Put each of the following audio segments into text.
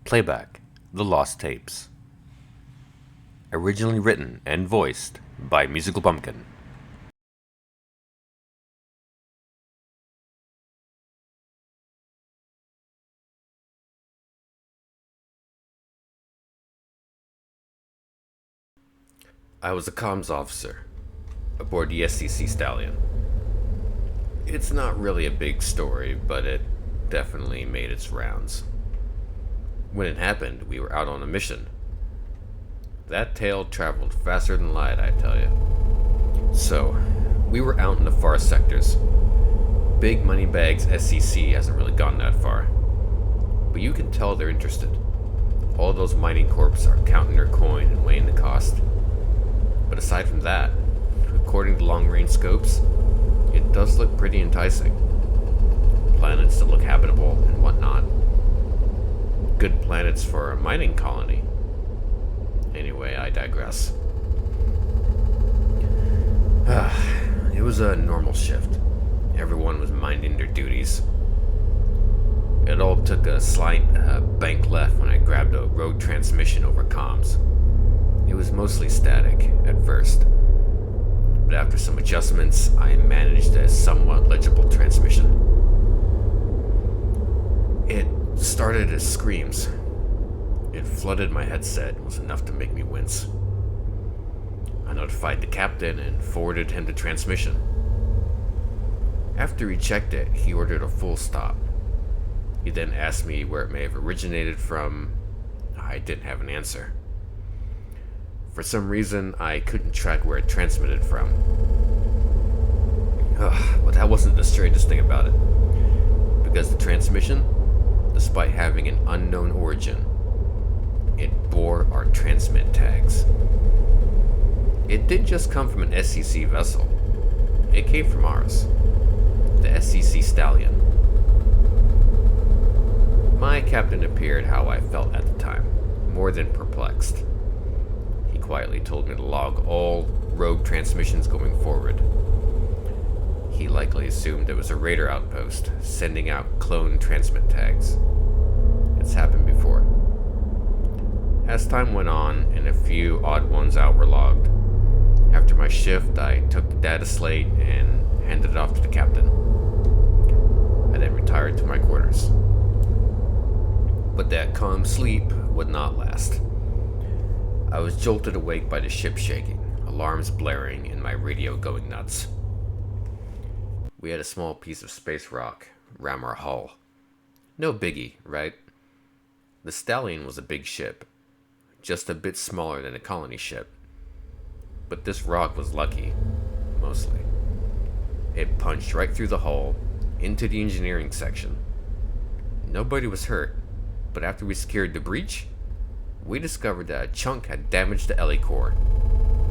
Playback, The Lost Tapes. Originally written and voiced by Musical Pumpkin. I was a comms officer aboard the SEC Stalion. It's not really a big story, but it definitely made its rounds. When it happened, we were out on a mission. That tale traveled faster than light, I tell you. So, we were out in the far sectors. Big Moneybags SEC hasn't really gone that far. But you can tell they're interested. All those mining corps are counting their coin and weighing the cost. But aside from that, according to long-range scopes, it does look pretty enticing. Planets that look habitable and whatnot. Good planets for a mining colony. Anyway, I digress. It was a normal shift. Everyone was minding their duties. It all took a slight bank left when I grabbed a rogue transmission over comms. It was mostly static at first, but after some adjustments, I managed a somewhat legible transmission. It started as screams. It flooded my headset and was enough to make me wince. I notified the captain and forwarded him the transmission. After he checked it, he ordered a full stop. He then asked me where it may have originated from. I didn't have an answer. For some reason, I couldn't track where it transmitted from. But that wasn't the strangest thing about it. Because the transmission, despite having an unknown origin, it bore our transmit tags. It didn't just come from an SEC vessel. It came from ours, the SEC Stalion. My captain appeared how I felt at the time, more than perplexed. He quietly told me to log all rogue transmissions going forward. He likely assumed it was a raider outpost, sending out clone transmit tags. It's happened before. As time went on, and a few odd ones out were logged, after my shift, I took the data slate and handed it off to the captain. I then retired to my quarters. But that calm sleep would not last. I was jolted awake by the ship shaking, alarms blaring, and my radio going nuts. We had a small piece of space rock ram our hull. No biggie, right? The Stallion was a big ship, just a bit smaller than a colony ship. But this rock was lucky, mostly. It punched right through the hull, into the engineering section. Nobody was hurt, but after we secured the breach, we discovered that a chunk had damaged the LE core,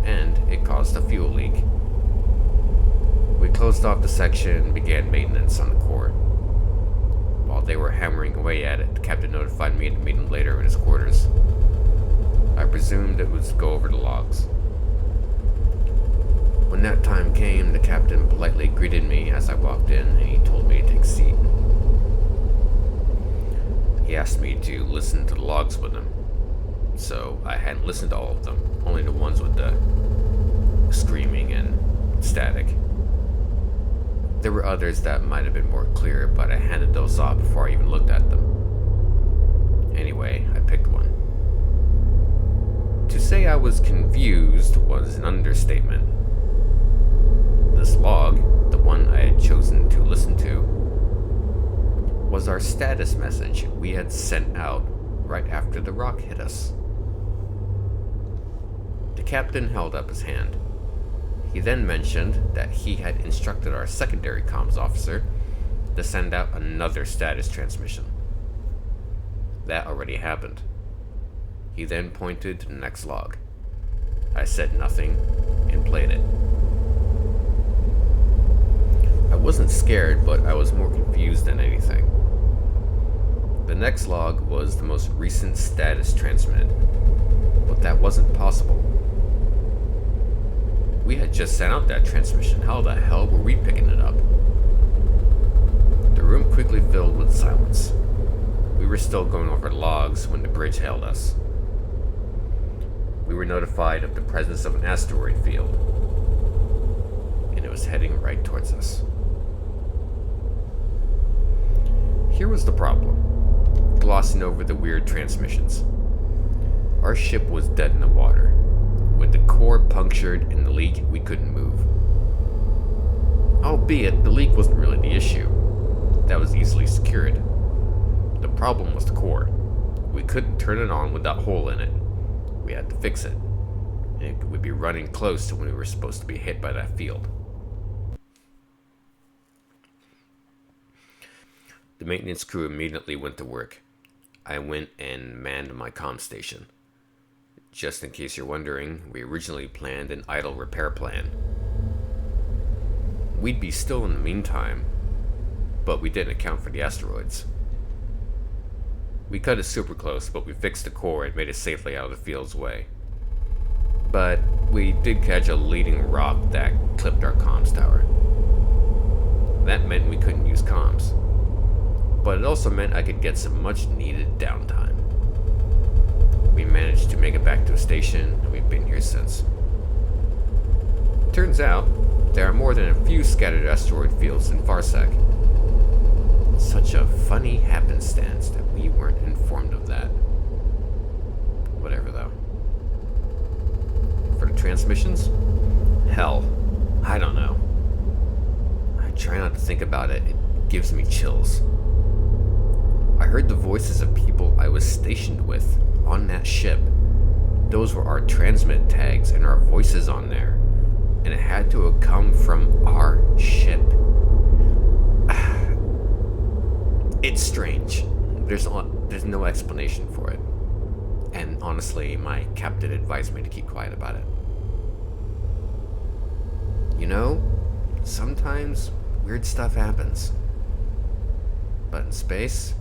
and it caused a fuel leak. We closed off the section and began maintenance on the core. While they were hammering away at it, the captain notified me to meet him later in his quarters. I presumed it was to go over the logs. When that time came, the captain politely greeted me as I walked in, and he told me to take a seat. He asked me to listen to the logs with him, so I hadn't listened to all of them, only the ones with the screaming and static. There were others that might have been more clear, but I handed those off before I even looked at them. Anyway, I picked one. To say I was confused was an understatement. This log, the one I had chosen to listen to, was our status message we had sent out right after the rock hit us. The captain held up his hand. He then mentioned that he had instructed our secondary comms officer to send out another status transmission. That already happened. He then pointed to the next log. I said nothing and played it. I wasn't scared, but I was more confused than anything. The next log was the most recent status transmit, but that wasn't possible. We had just sent out that transmission. How the hell were we picking it up? The room quickly filled with silence. We were still going over logs when the bridge hailed us. We were notified of the presence of an asteroid field, and it was heading right towards us. Here was the problem, glossing over the weird transmissions. Our ship was dead in the water, with the core punctured and the leak we couldn't move. Albeit, the leak wasn't really the issue. That was easily secured. The problem was the core. We couldn't turn it on with that hole in it. We had to fix it. And it would be running close to when we were supposed to be hit by that field. The maintenance crew immediately went to work. I went and manned my comm station. Just in case you're wondering, we originally planned an idle repair plan. We'd be still in the meantime, but we didn't account for the asteroids. We cut it super close, but we fixed the core and made it safely out of the field's way. But we did catch a leading rock that clipped our comms tower. That meant we couldn't use comms, but it also meant I could get some much needed downtime. We managed to make it back to a station, and we've been here since. Turns out, there are more than a few scattered asteroid fields in Farsec. Such a funny happenstance that we weren't informed of that. Whatever, though. For the transmissions? Hell, I don't know. I try not to think about it. It gives me chills. I heard the voices of people I was stationed with on that ship. Those were our transmit tags and our voices on there. And it had to have come from our ship. It's strange. There's no explanation for it. And honestly, my captain advised me to keep quiet about it. You know, sometimes weird stuff happens. But in space,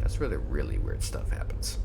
that's where the really weird stuff happens.